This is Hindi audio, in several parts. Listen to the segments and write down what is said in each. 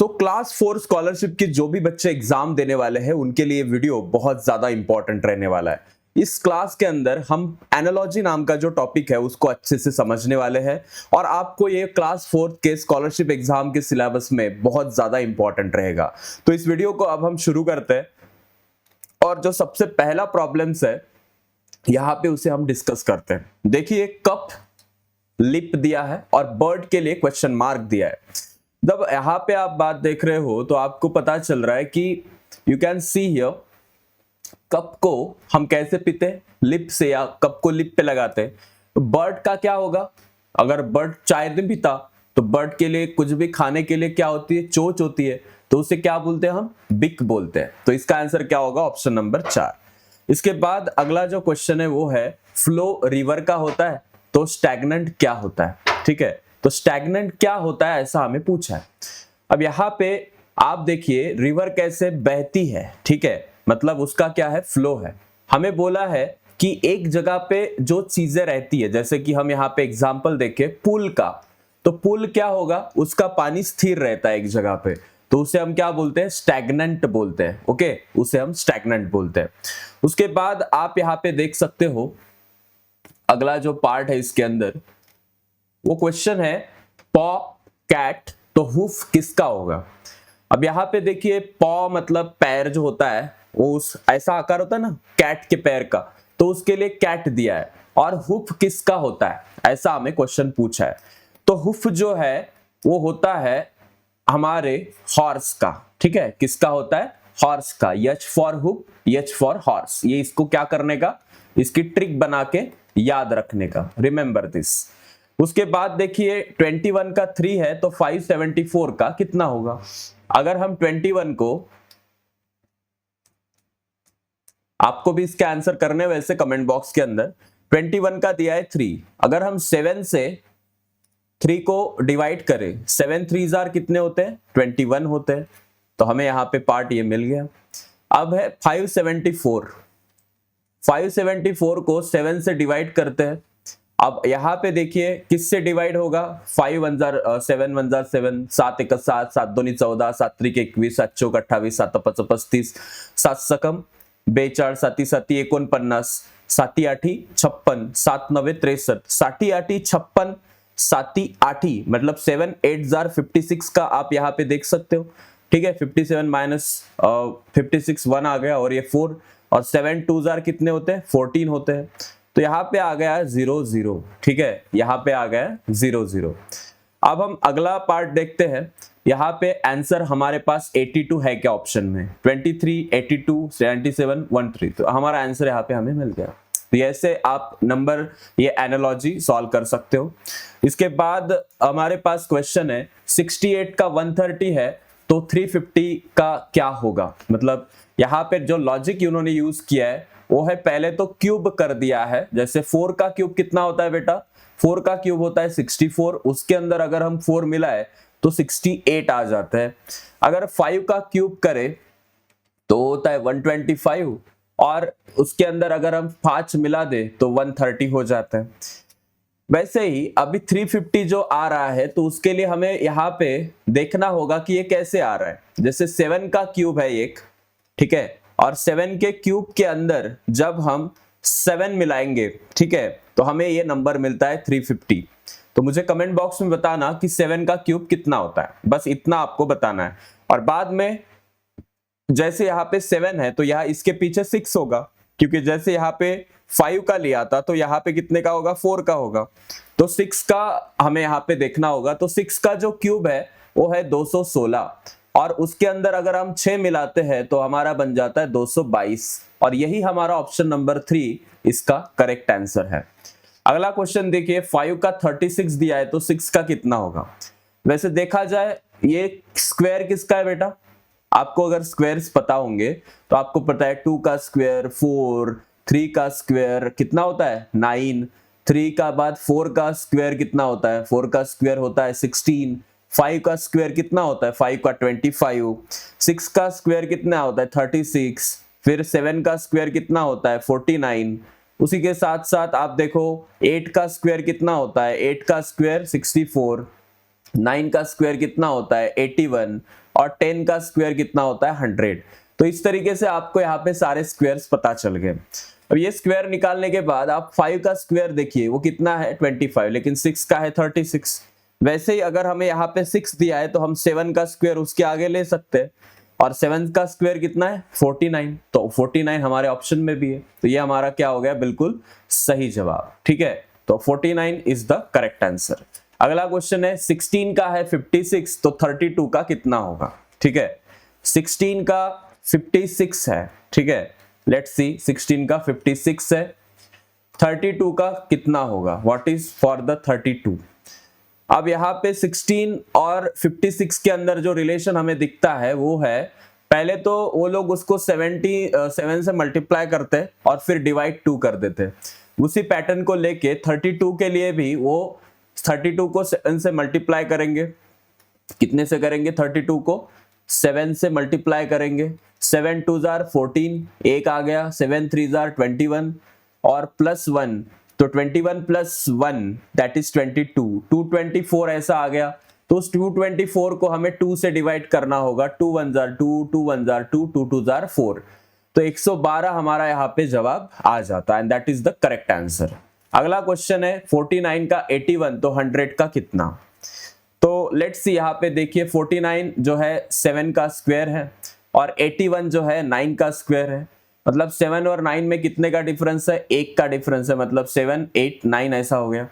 क्लास 4 स्कॉलरशिप के जो भी बच्चे एग्जाम देने वाले हैं उनके लिए वीडियो बहुत ज्यादा इंपॉर्टेंट रहने वाला है। इस क्लास के अंदर हम एनालॉजी नाम का जो टॉपिक है उसको अच्छे से समझने वाले हैं और आपको ये क्लास 4 के स्कॉलरशिप एग्जाम के सिलेबस में बहुत ज्यादा इंपॉर्टेंट रहेगा। तो इस वीडियो को अब हम शुरू करते हैं और जो सबसे पहला प्रॉब्लम्स है यहाँ पे उसे हम डिस्कस करते हैं। देखिए, कप, लिप दिया है और बर्ड के लिए क्वेश्चन मार्क दिया है। जब यहाँ पे आप बात देख रहे हो तो आपको पता चल रहा है कि you can see here, cup को हम कैसे पीते हैं, लिप से, या कप को लिप पे लगाते हैं। तो बर्ड का क्या होगा? अगर बर्ड चाय नहीं पीता तो बर्ड के लिए कुछ भी खाने के लिए क्या होती है? चोंच होती है, तो उसे क्या बोलते हैं? हम बिक बोलते हैं। तो इसका आंसर क्या होगा? Option number 4। इसके बाद अगला जो क्वेश्चन है वो है, फ्लो रिवर का होता है तो स्टैग्नेंट क्या होता है? ठीक है, तो स्टैग्नेंट क्या होता है ऐसा हमें पूछा है। अब यहाँ पे आप देखिए, रिवर कैसे बहती है, ठीक है, मतलब उसका क्या है? फ्लो है। हमें बोला है कि एक जगह पे जो चीजें रहती है, जैसे कि हम यहाँ पे एग्जांपल देखें पुल का, तो पुल क्या होगा? उसका पानी स्थिर रहता है एक जगह पे, तो उसे हम क्या बोलते हैं? स्टैग्नेंट बोलते हैं। ओके, उसे हम स्टैग्नेंट बोलते हैं। उसके बाद आप यहाँ पे देख सकते हो, अगला जो पार्ट है इसके अंदर वो क्वेश्चन है, पॉ कैट, तो हुफ किसका होगा? अब यहाँ पे देखिए, पॉ मतलब पैर जो होता है, वो उस ऐसा आकार होता है ना कैट के पैर का, तो उसके लिए कैट दिया है। और हुफ किसका होता है ऐसा हमें क्वेश्चन पूछा है। तो हुफ जो है वो होता है हमारे हॉर्स का। ठीक है, किसका होता है? हॉर्स का। H for HUF, H for horse. ये इसको क्या करने का? इसकी ट्रिक बना के याद रखने का। Remember this. उसके बाद देखिए, 21 का 3 है तो 574 का कितना होगा? अगर हम 21 को, आपको भी इसके आंसर करने वैसे कमेंट बॉक्स के अंदर, 21 का दिया है 3, अगर हम 7 से 3 को डिवाइड करें, 7 3 कितने होते हैं? 21 होते हैं। तो हमें यहाँ पे पार्ट ये मिल गया। अब है 574। 574 को 7 से डिवाइड करते हैं। अब यहाँ पे देखिए किससे डिवाइड होगा? 5 1 7 1 7, 7 1 7, 7 2 14, 7 3 21, 7 4 28, 7 5 35, 7 सकम 2 4, 7 7 49, 7 8 56, 7 9 63, 7 8 56, 7 8 मतलब 7 8 56 का आप यहाँ पे देख सकते हो। ठीक है, 57 माइनस 56 1 आ गया और ये 4, और 7 2 कितने होते हैं? 14 होते हैं। तो यहाँ पे आ गया 0 0। ठीक है, यहाँ पे आ गया 0 0। अब हम अगला पार्ट देखते हैं। यहाँ पे आंसर हमारे पास 82 है क्या ऑप्शन में? 23 82 77 13, तो हमारा आंसर यहाँ पे हमें मिल गया। तो ऐसे आप नंबर, ये एनालॉजी सॉल्व कर सकते हो। इसके बाद हमारे पास क्वेश्चन है, 68 का 130 है तो 350 का क्या होगा? मतलब यहाँ पे जो लॉजिक उन्होंने यूज किया है वो है, पहले तो क्यूब कर दिया है। जैसे 4 का क्यूब कितना होता है बेटा? 4 का क्यूब होता है 64, उसके अंदर अगर हम 4 मिलाए तो 68 आ जाता है। अगर 5 का क्यूब करे तो होता है 125, और उसके अंदर अगर हम 5 मिला दे तो 130 हो जाता है। वैसे ही अभी 350 जो आ रहा है तो उसके लिए हमें यहाँ पे देखना होगा कि ये कैसे आ रहा है। जैसे 7 का क्यूब है एक, ठीक है, और 7 के क्यूब के अंदर जब हम 7 मिलाएंगे, ठीक है, तो हमें ये नंबर मिलता है 350। तो मुझे कमेंट बॉक्स में बताना कि 7 का क्यूब कितना होता है, बस इतना आपको बताना है। और बाद में जैसे यहाँ पे 7 है तो यहाँ इसके पीछे 6 होगा, क्योंकि जैसे यहाँ पे 5 का लिया था तो यहाँ पे कितने का होगा? 4 का होगा। तो 6 का हमें यहाँ पे देखना होगा। तो 6 का जो क्यूब है वो है 216, और उसके अंदर अगर हम 6 मिलाते हैं तो हमारा बन जाता है 222, और यही हमारा ऑप्शन नंबर 3 इसका करेक्ट आंसर है। अगला क्वेश्चन देखिए, 5 का 36 दिया है तो 6 का कितना होगा? वैसे देखा जाए ये स्क्वायर किसका है बेटा? आपको अगर स्क्वायर्स पता होंगे तो आपको पता है 2 का स्क्वायर 4, 3 का स्क्वायर कितना होता है? 9, 3 का बाद 4 का स्क्वायर कितना होता है? 4 का स्क्वायर होता है 16, 5 का स्क्वायर कितना होता है? 5 का 25, 6 का स्क्वायर कितना होता है? 36, फिर 7 का स्क्वायर कितना होता है? 49। उसी के साथ साथ आप देखो 8 का स्क्वायर कितना होता है? 8 का स्क्वायर 64, 9 का स्क्वायर कितना होता है? 81, और 10 का स्क्वायर कितना होता है 100। तो इस तरीके से आपको यहाँ पे सारे स्क्वायर्स पता चल गए। अब ये स्क्वायर निकालने के बाद आप 5 का स्क्वायर देखिए वो कितना है 25, लेकिन 6 का है 36। वैसे ही अगर हमें यहाँ पे 6 दिया है तो हम 7 का स्क्वायर उसके आगे ले सकते हैं, और 7 का स्क्वायर कितना है 49, तो 49 हमारे ऑप्शन में भी है, तो ये हमारा क्या हो गया बिल्कुल सही जवाब। ठीक है, तो 49 इज द करेक्ट आंसर। अगला क्वेश्चन है 16 का है 56, तो 32 का कितना होगा। ठीक है, 16 का 56 है। ठीक है, लेट्स सी 16 का 56 है, 32 का कितना होगा, व्हाट इज फॉर द 32। अब यहाँ पे 16 और 56 के अंदर जो रिलेशन हमें दिखता है वो है, पहले तो वो लोग उसको 77 से मल्टीप्लाई करते और फिर डिवाइड 2 कर देते। उसी पैटर्न को लेके 32 के लिए भी वो 32 को 7 से मल्टीप्लाई करेंगे। कितने से करेंगे, 32 को 7 से मल्टीप्लाई करेंगे। 7 2 जार 14, एक आ गया, 7 3 जार 21 और प्लस 1, तो 21 प्लस 1 दैट इज 22, 224 ऐसा आ गया। तो उस 224 को हमें 2 से डिवाइड करना होगा। 2 1 जार 2, 2 1 जार 2, 2 2 जार 4, तो 112 हमारा यहाँ पे जवाब आ जाता है, and that is the correct answer. अगला क्वेश्चन है 49 का 81, तो 100 का कितना। तो लेट्स सी यहाँ पे देखिए 49 जो है 7 का स्क्वायर है और 81 जो है 9 का स्क्वायर है। मतलब 7 और 9 में कितने का डिफरेंस है, 1 का डिफरेंस है, मतलब 7 8 9 ऐसा हो गया।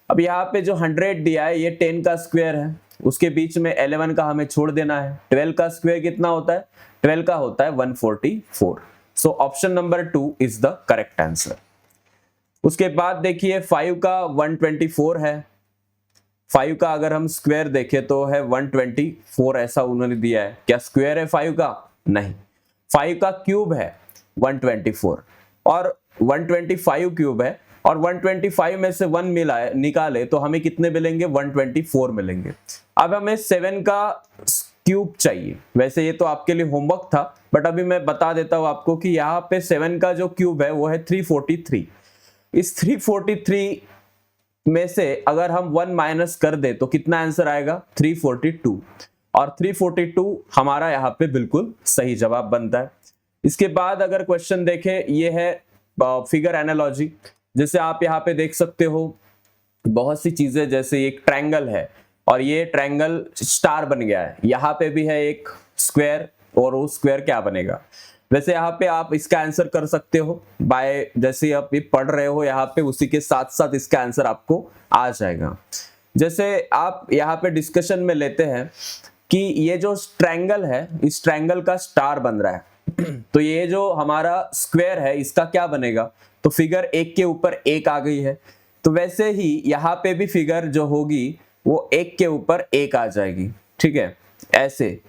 अब यहाँ पे जो 100 दिया है ये 10 का स्क्वायर है, उसके बीच में 11 का हमें छोड़ देना है। 12 का स्क्वायर कितना होता है, 12 का होता है 144। So option number 2 is the correct answer. उसके बाद देखिए 5 का 124 है। 5 का अगर हम स्क्वायर देखें तो है 124 ऐसा उन्होंने दिया है। क्या स्क्वायर है 5 का, नहीं, 5 का क्यूब है 124 और 125 क्यूब है, और 125 में से 1 मिला है निकाले तो हमें कितने मिलेंगे, 124 मिलेंगे। अब हमें 7 का क्यूब चाहिए। वैसे ये तो आपके लिए होमवर्क था, बट अभी मैं बता देता हूं आपको कि यहाँ पे 7 का जो क्यूब है वो है 343। इस 343 में से अगर हम 1 माइनस कर दे तो कितना आंसर आएगा, 342, और 342 हमारा यहाँ पे बिल्कुल सही जवाब बनता है। इसके बाद अगर क्वेश्चन देखें, ये है फिगर एनालॉजी। जैसे आप यहाँ पे देख सकते हो बहुत सी चीजें, जैसे एक ट्रायंगल है और ये ट्रायंगल स्टार बन गया है। यहाँ पे भी है एक स्क्वायर, और वो स्क्वायर क्या बनेगा। वैसे यहाँ पे आप इसका आंसर कर सकते हो बाय, जैसे आप ये पढ़ रहे हो यहाँ पे उसी के साथ साथ इसका आंसर आपको आ जाएगा। जैसे आप यहाँ पे डिस्कशन में लेते हैं कि ये जो ट्रायंगल है, इस ट्रायंगल का स्टार बन रहा है तो ये जो हमारा स्क्वायर है इसका क्या बनेगा, तो फिगर एक के ऊपर एक आ गई है। तो वैसे ही यहाँ पे भी फिगर जो होगी वो एक के ऊपर एक आ जाएगी। ठीक है, ऐसे,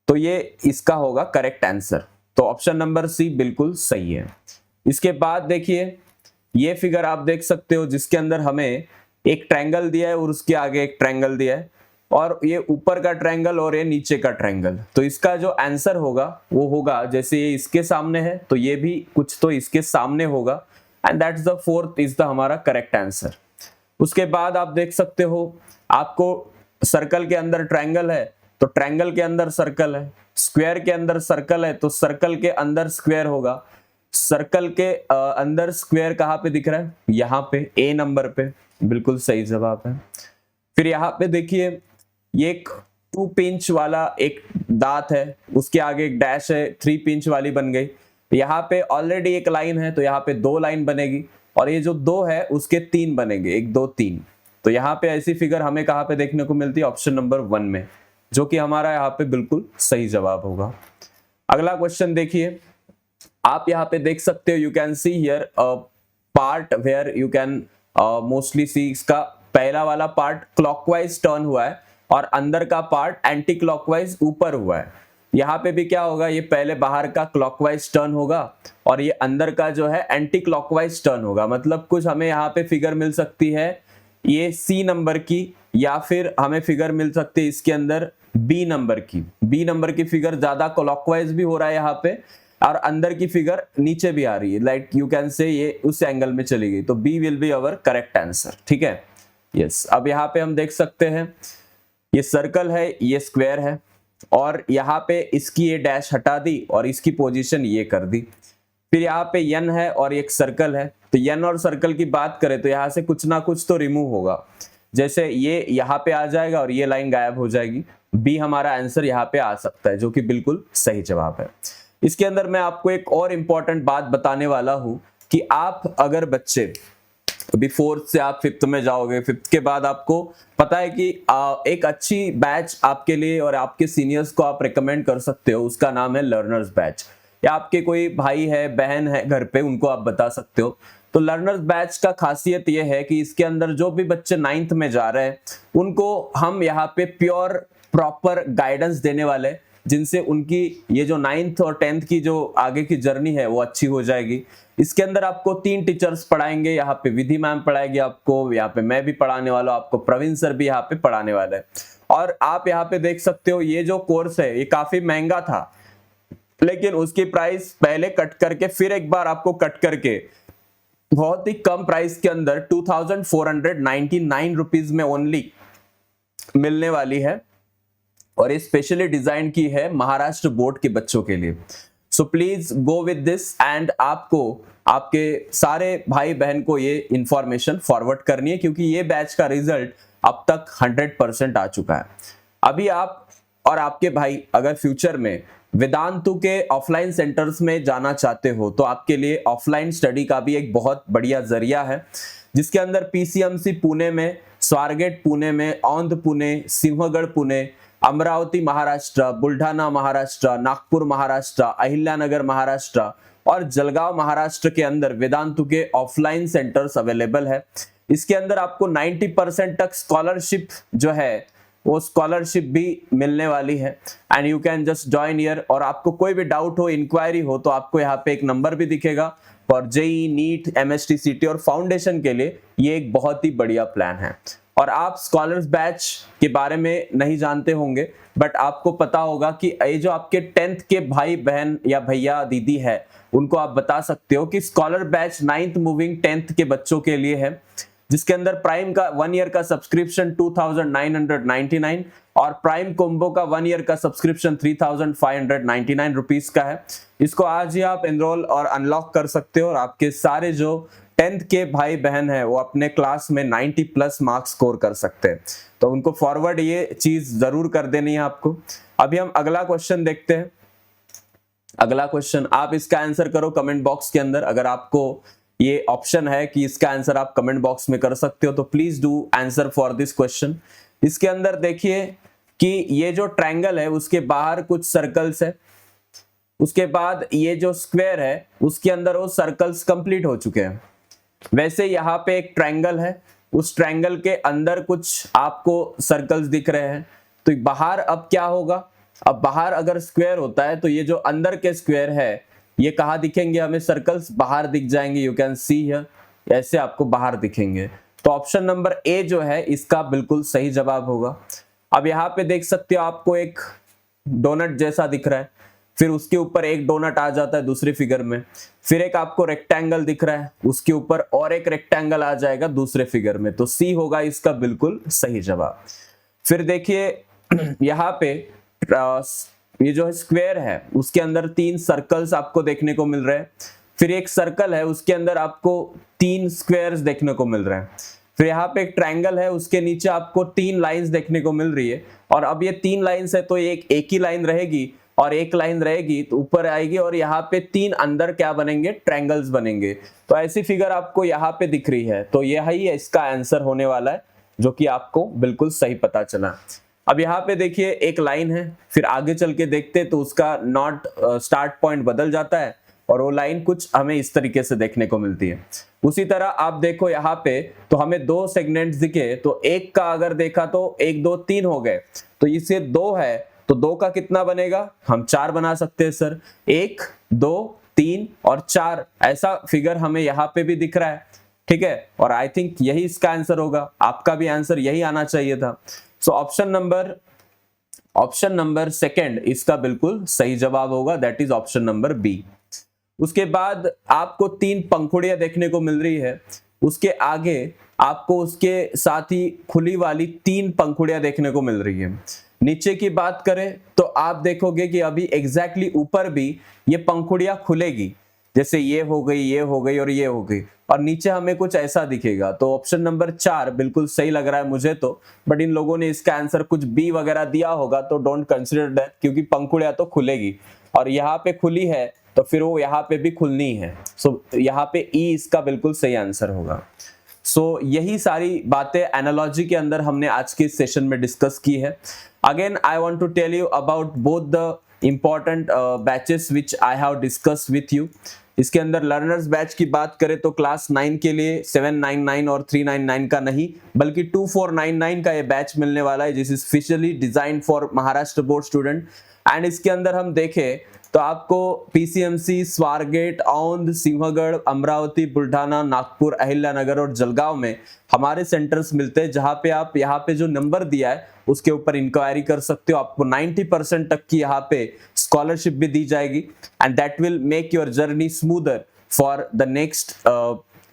तो ये इसका होगा करेक्ट आंसर। तो ऑप्शन नंबर सी बिल्कुल सही है। इसके बाद देखिए ये फिगर आप देख सकते हो जिसके अंदर हमें एक ट्रायंगल दिया है और उसके आगे एक ट्रायंगल दिया है, और ये ऊपर का ट्रायंगल और ये नीचे का ट्रायंगल। तो इसका जो आंसर होगा वो होगा, जैसे ये इसके सामने है तो ये भी कुछ तो इसके सामने होगा, and that's the fourth is the हमारा करेक्ट आंसर। उसके बाद आप देख सकते हो आपको सर्कल के अंदर ट्रायंगल है तो ट्रायंगल के अंदर सर्कल है, स्क्वायर के अंदर सर्कल है तो सर्कल के अंदर स्क्वायर होगा। सर्कल के अंदर स्क्वायर कहाँ पे दिख रहा है, यहाँ पे ए नंबर पे, बिल्कुल सही जवाब है। फिर यहाँ पे देखिए ये एक 2 पिंच वाला एक दांत है, उसके आगे एक डैश है, 3 पिंच वाली बन गई। यहाँ पे ऑलरेडी एक लाइन है तो यहाँ पे 2 लाइन बनेगी, और ये जो 2 है उसके 3 बनेंगे, 1 2 3। तो यहाँ पे ऐसी फिगर हमें कहाँ पे देखने को मिलती है, ऑप्शन नंबर 1 में, जो कि हमारा यहाँ पे बिल्कुल सही जवाब होगा। अगला क्वेश्चन देखिए, आप यहाँ पे देख सकते हो, you can see here part where you can mostly see, इसका पहला वाला पार्ट क्लॉकवाइज टर्न हुआ है और अंदर का पार्ट एंटी क्लॉकवाइज ऊपर हुआ है। यहाँ पे भी क्या होगा, ये पहले बाहर का क्लॉकवाइज टर्न होगा और ये अंदर का जो है एंटी क्लॉकवाइज टर्न होगा। मतलब कुछ हमें यहाँ पे फिगर मिल सकती है ये सी नंबर की, या फिर हमें फिगर मिल सकती है इसके अंदर बी नंबर की। बी नंबर की फिगर ज्यादा क्लॉकवाइज भी हो रहा है यहाँ पे, और अंदर की फिगर नीचे भी आ रही है, लाइक यू कैन से ये उस एंगल में चली गई। तो B will be our correct answer. ठीक है, यस। अब यहाँ पे हम देख सकते हैं ये सर्कल है, ये स्क्वायर है, और यहाँ पे इसकी ये डैश हटा दी और इसकी पोजीशन ये कर दी। फिर यहाँ पे n है और एक सर्कल है, तो n और सर्कल की बात करें तो यहाँ से कुछ ना कुछ तो रिमूव होगा, जैसे ये यहाँ पे आ जाएगा और ये लाइन गायब हो जाएगी। बी हमारा आंसर यहाँ पे आ सकता है, जो कि बिल्कुल सही जवाब है। इसके अंदर मैं आपको एक और इम्पॉर्टेंट बात बताने वाला हूं कि आप अगर बच्चे अभी 4th से आप 5th में जाओगे, 5th के बाद आपको पता है कि एक अच्छी बैच आपके लिए और आपके सीनियर्स को आप रिकमेंड कर सकते हो, उसका नाम है लर्नर्स बैच। या आपके कोई भाई है बहन है घर पे, उनको आप बता सकते हो। तो लर्नर्स बैच का खासियत ये है कि इसके अंदर जो भी बच्चे 9th में जा रहे हैं उनको हम यहाँ पे प्योर प्रॉपर गाइडेंस देने वाले, जिनसे उनकी ये जो 9th और 10th की जो आगे की जर्नी है वो अच्छी हो जाएगी। इसके अंदर आपको 3 टीचर्स पढ़ाएंगे, यहाँ पे विधि मैम पढ़ाएगी आपको, यहाँ पे मैं भी पढ़ाने वाला हूँ आपको, प्रवीण सर भी यहाँ पे पढ़ाने वाले हैं। और आप यहाँ पे देख सकते हो ये जो कोर्स है ये काफी महंगा था, लेकिन उसकी प्राइस पहले कट करके फिर एक बार आपको कट करके बहुत ही कम प्राइस के अंदर 2499 रुपीज में ओनली मिलने वाली है। और ये स्पेशली डिजाइन की है महाराष्ट्र बोर्ड के बच्चों के लिए। So please go with this and आपको आपके सारे भाई बहन को ये इंफॉर्मेशन फॉरवर्ड करनी है, क्योंकि ये बैच का रिजल्ट अब तक 100% आ चुका है। अभी आप और आपके भाई अगर फ्यूचर में वेदांतु के ऑफलाइन सेंटर्स में जाना चाहते हो तो आपके लिए ऑफलाइन स्टडी का भी एक बहुत बढ़िया जरिया है, जिसके अंदर पीसीएमसी पुणे में, स्वारगेट पुणे में, औंध पुणे, सिंहगढ़ पुणे, अमरावती महाराष्ट्र, बुल्ढाना महाराष्ट्र, नागपुर महाराष्ट्र, अहिल्यानगर महाराष्ट्र और जलगांव महाराष्ट्र के अंदर वेदांतु के ऑफलाइन सेंटर्स अवेलेबल है। इसके अंदर आपको 90% तक स्कॉलरशिप जो है वो स्कॉलरशिप भी मिलने वाली है and you can just join here. और आपको कोई भी डाउट हो, इंक्वायरी हो, तो आपको यहाँ पे एक नंबर भी दिखेगा। फॉर जेई, नीट, एमएसटी, सीटी और फाउंडेशन के लिए ये एक बहुत ही बढ़िया प्लान है। और आप स्कॉलर्स बैच के बारे में नहीं जानते होंगे, बट आपको पता होगा कि ये जो आपके 10th के भाई बहन या भैया दीदी है उनको आप बता सकते हो कि scholar batch 9th moving 10th के बच्चों के लिए है, जिसके अंदर प्राइम का 1 ईयर का सब्सक्रिप्शन 2999 और प्राइम कोम्बो का 1 ईयर का सब्सक्रिप्शन 3599 रुपीज का है। इसको आज ही आप एनरोल और अनलॉक कर सकते हो और आपके सारे जो 10th के भाई बहन है वो अपने क्लास में 90+ मार्क्स स्कोर कर सकते हैं। तो उनको फॉरवर्ड ये चीज जरूर कर देनी है आपको। अभी हम अगला क्वेश्चन देखते हैं। अगला क्वेश्चन आप इसका आंसर करो कमेंट बॉक्स के अंदर। अगर आपको ये ऑप्शन है कि इसका आंसर आप कमेंट बॉक्स में कर सकते हो तो please do answer for this question. इसके अंदर देखिए कि ये जो ट्रायंगल है उसके बाहर कुछ सर्कल्स है, उसके बाद ये जो स्क्वायर है उसके अंदर वो सर्कल्स कंप्लीट हो चुके हैं। वैसे यहाँ पे एक ट्रायंगल है, उस ट्रायंगल के अंदर कुछ आपको सर्कल्स दिख रहे हैं। तो बाहर अब क्या होगा, अब बाहर अगर स्क्वायर होता है तो ये जो अंदर के स्क्वायर है ये कहाँ दिखेंगे, हमें सर्कल्स बाहर दिख जाएंगे। यू कैन सी हियर, ऐसे आपको बाहर दिखेंगे। तो ऑप्शन नंबर ए जो है इसका बिल्कुल सही जवाब होगा। अब यहाँ पे देख सकते हो आपको एक डोनट जैसा दिख रहा है, फिर उसके ऊपर एक डोनट आ जाता है दूसरी फिगर में, फिर एक आपको रेक्टेंगल दिख रहा है, उसके ऊपर और एक रेक्टेंगल आ जाएगा दूसरे फिगर में। तो सी होगा इसका बिल्कुल सही जवाब। फिर देखिए यहाँ पे ये जो स्क्वायर है उसके अंदर 3 सर्कल्स आपको देखने को मिल रहे हैं। फिर एक सर्कल है उसके अंदर आपको 3 स्क्वायर्स देखने को मिल रहे हैं। फिर यहाँ पे एक ट्रायंगल है उसके नीचे आपको 3 लाइंस देखने को मिल रही है। और अब ये 3 लाइंस है तो एक ही लाइन रहेगी और एक लाइन रहेगी तो ऊपर आएगी और यहाँ पे 3 अंदर क्या बनेंगे, ट्रायंगल्स बनेंगे। तो ऐसी फिगर आपको यहाँ पे दिख रही है, तो यही इसका आंसर होने वाला है, जो कि आपको बिल्कुल सही पता चला। अब यहाँ पे देखिए एक लाइन है, फिर आगे चल के देखते तो उसका नॉट स्टार्ट पॉइंट बदल जाता है और वो लाइन कुछ हमें इस तरीके से देखने को मिलती है। उसी तरह आप देखो यहाँ पे तो हमें 2 सेगमेंट्स दिखे, तो एक का अगर देखा तो 1 2 3 हो गए, तो इसे 2 है तो 2 का कितना बनेगा, हम 4 बना सकते हैं सर। 1 2 3 और 4 ऐसा फिगर हमें यहाँ पे भी दिख रहा है, ठीक है। और आई थिंक यही इसका आंसर होगा, आपका भी आंसर यही आना चाहिए था। सो ऑप्शन नंबर सेकंड इसका बिल्कुल सही जवाब होगा, that is option number B. उसके बाद आपको 3 पंखुड़ियां देखने को मिल रही है, उसके आगे आपको उसके साथ ही खुली वाली 3 पंखुड़ियां देखने को मिल रही है। नीचे की बात करें तो आप देखोगे कि अभी एग्जैक्टली ऊपर भी ये पंखुड़ियां खुलेगी, जैसे ये हो गई, ये हो गई और ये हो गई, और नीचे हमें कुछ ऐसा दिखेगा। तो ऑप्शन नंबर 4 बिल्कुल सही लग रहा है मुझे तो, बट इन लोगों ने इसका आंसर कुछ बी वगैरह दिया होगा तो डोंट कंसिडर दैट, क्योंकि पंखुड़ियां तो खुलेगी और यहाँ पे खुली है तो फिर वो यहाँ पे भी खुलनी है। सो यहाँ पे ई इसका बिल्कुल सही आंसर होगा। सो यही सारी बातें एनालॉजी के अंदर हमने आज के सेशन में डिस्कस की है। Again I want to tell you about both the important batches which I have discuss with you. इसके अंदर लर्नर्स बैच की बात करें तो क्लास 9 के लिए 799 और 399 का नहीं, बल्कि 2499 का ये बैच मिलने वाला है, जिस is specially design for Maharashtra board student. And इसके अंदर हम देखें तो आपको पीसीएमसी, स्वारगेट, औंध, सिंहगढ़, अमरावती, बुल्ढाना, नागपुर, अहिल्यानगर और जलगांव में हमारे सेंटर्स मिलते हैं, जहां पे आप यहाँ पे जो नंबर दिया है उसके ऊपर इंक्वायरी कर सकते हो। आपको 90% तक की यहाँ पे स्कॉलरशिप भी दी जाएगी and that will make your journey smoother for the next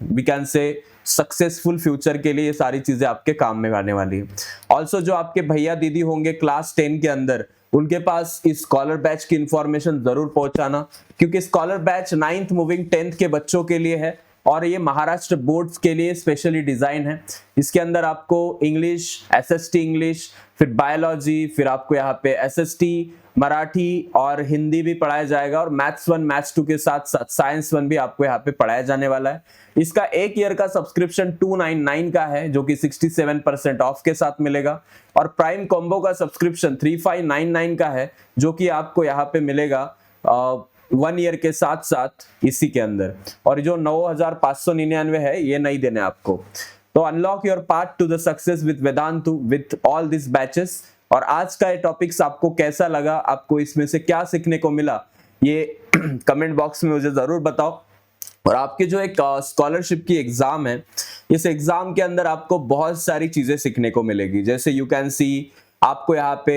we can say successful future के लिए ये सारी चीजें आपके काम में आने वाली है। ऑल्सो जो आपके भैया दीदी होंगे क्लास 10 के अंदर, उनके पास इस स्कॉलर बैच की इंफॉर्मेशन जरूर पहुंचाना, क्योंकि scholar batch 9th moving 10th के बच्चों के लिए है और ये महाराष्ट्र बोर्ड्स के लिए स्पेशली डिजाइन है। इसके अंदर आपको इंग्लिश, एसएसटी इंग्लिश, फिर बायोलॉजी, फिर आपको यहाँ पे एसएसटी, मराठी और हिंदी भी पढ़ाया जाएगा, और मैथ्स 1 मैथ्स 2 के साथ साथ साइंस 1 भी आपको यहाँ पे पढ़ाया जाने वाला है। इसका 1 ईयर का सब्सक्रिप्शन 299 का है, जो कि 67% ऑफ के साथ मिलेगा, और प्राइम कॉम्बो का सब्सक्रिप्शन 3599 का है, जो कि आपको यहाँ पे मिलेगा 1 ईयर के साथ साथ इसी के अंदर, और जो 9599 है ये नहीं देने आपको। तो unlock your path to the success with Vedantu with all this batches. और आज का ये टॉपिक्स आपको कैसा लगा, आपको इसमें से क्या सीखने को मिला, ये कमेंट बॉक्स में मुझे जरूर बताओ। और आपके जो एक स्कॉलरशिप की एग्जाम है, इस एग्जाम के अंदर आपको बहुत सारी चीजें सीखने को मिलेगी। जैसे यू कैन सी आपको यहाँ पे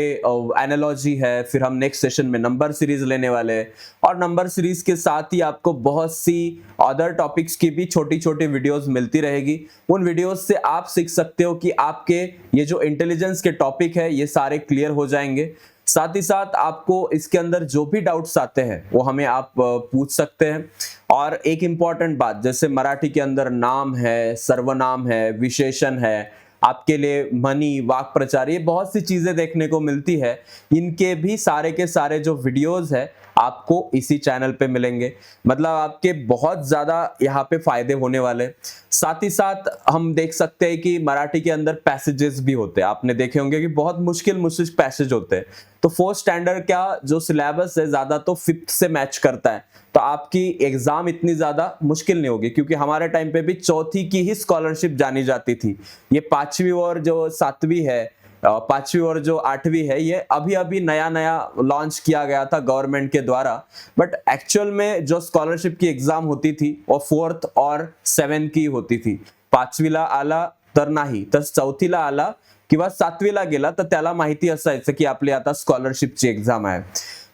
एनालॉजी है, फिर हम नेक्स्ट सेशन में नंबर सीरीज लेने वाले हैं, और नंबर सीरीज के साथ ही आपको बहुत सी अदर टॉपिक्स की भी छोटी छोटी वीडियोस मिलती रहेगी। उन वीडियोस से आप सीख सकते हो कि आपके ये जो इंटेलिजेंस के टॉपिक है ये सारे क्लियर हो जाएंगे। साथ ही साथ आपको इसके अंदर जो भी डाउट्स आते हैं वो हमें आप पूछ सकते हैं। और एक इंपॉर्टेंट बात, जैसे मराठी के अंदर नाम है, सर्वनाम है, विशेषण है, आपके लिए मनी, वाक प्रचार, ये बहुत सी चीजें देखने को मिलती है। इनके भी सारे के सारे जो वीडियोस है आपको इसी चैनल पे मिलेंगे, मतलब आपके बहुत ज्यादा यहाँ पे फायदे होने वाले। साथ ही साथ हम देख सकते हैं कि मराठी के अंदर पैसेजेस भी होते हैं, आपने देखे होंगे कि बहुत मुश्किल मुश्किल पैसेज होते हैं। तो 4th स्टैंडर्ड का जो सिलेबस है ज्यादा तो 5th से मैच करता है, तो आपकी एग्जाम इतनी ज्यादा मुश्किल नहीं होगी, क्योंकि हमारे टाइम पे भी 4थी की ही स्कॉलरशिप जानी जाती थी। ये 5वीं और जो 7वीं है, 5वीं और जो 8वीं है, ये अभी अभी नया नया लॉन्च किया गया था गवर्नमेंट के द्वारा। बट एक्चुअल में जो स्कॉलरशिप की एग्जाम होती थी वो 4th और 7th की होती थी। 5वीला आला तर नाही, तर 4थीला आला किंवा 7वीला गेला तर त्याला माहिती असायचं की आपली आता स्कॉलरशिपची एक्झाम आहे।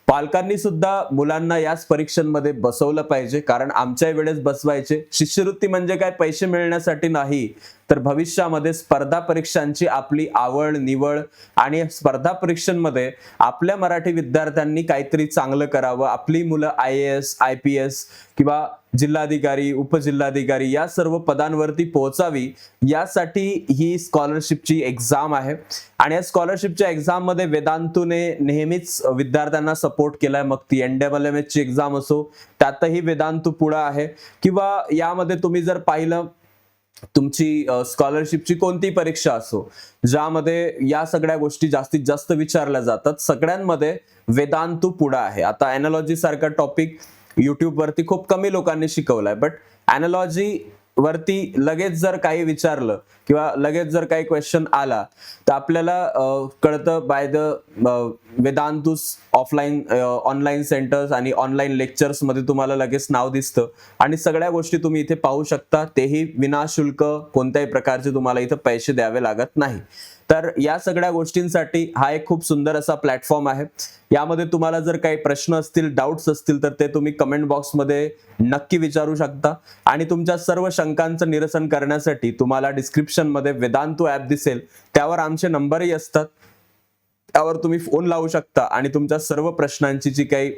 पालकांनी सुद्धा मुलांना याच परीक्षांमध्ये बसवलं पाहिजे, कारण आमच्या वेळेस बसवायचे। शिष्यवृत्ती म्हणजे काय पैसे मिळण्यासाठी नाही, तर भविष्यामध्ये स्पर्धा परीक्षांची आपली आवड निवड आणि स्पर्धा परीक्षांमध्ये आपल्या मराठी विद्यार्थ्यांनी काहीतरी चांगलं करावं, आपली मुलं IAS, IPS किंवा जिल्हाधिकारी, उपजिल्हाधिकारी या सर्व पदांवरती पोहोचावी, यासाठी ही स्कॉलरशिपची एक्झाम आहे। आणि या स्कॉलरशिपच्या एक्झाम मध्ये वेदांतूने नेहमीच विद्यार्थ्यांना सपोर्ट केलाय, मग ती NWMS ची एक्झाम असो त्यातही वेदांतू पुढे आहे, किंवा यामध्ये तुम्ही जर पाहिलं तुमची स्कॉलरशिपची कोणती परीक्षा असो ज्यामध्ये या सगळ्या गोष्टी जास्तीत जास्त विचारल्या जातात, सगळ्यांमध्ये वेदांतू पुढे आहे। आता एनालॉजी सारखा टॉपिक YouTube वरती खूप कमी लोकांनी शिकवलाय, बट एनालॉजी वरती लगेच जर काही विचारलं किंवा लगेच जर काही क्वेश्चन आला तर आपल्याला कळतं by the Vedantu offline online centres आणि ऑनलाईन लेक्चर्स मध्ये तुम्हाला लगेच नाव दिसतं, आणि सगळ्या गोष्टी तुम्ही इथे पाहू शकता, तेही विनाशुल्क, कोणत्याही प्रकारचे तुम्हाला इथे पैसे द्यावे लागत नाही। तर या सगळ्या गोष्टींसाठी हा एक खूप सुंदर असा प्लॅटफॉर्म आहे। यामध्ये तुम्हाला जर काही प्रश्न असतील, डाउट्स असतील, तर ते तुम्ही कमेंट बॉक्समध्ये नक्की विचारू शकता, आणि तुमच्या सर्व शंकांचं निरसन करण्यासाठी तुम्हाला डिस्क्रिप्शन मध्ये वेदांतू ऍप दिसेल, त्यावर आमचे नंबरही असतात। त्यावर तुम्ही फोन लावू शकता आणि तुमच्या सर्व प्रश्नांची जी काही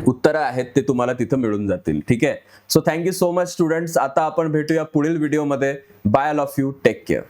उत्तरं आहेत ते तुम्हाला तिथं मिळून जातील. ठीक आहे. So thank you so much students. आता आपण भेटूया पुढील व्हिडिओमध्ये. Bye all of you. Take care.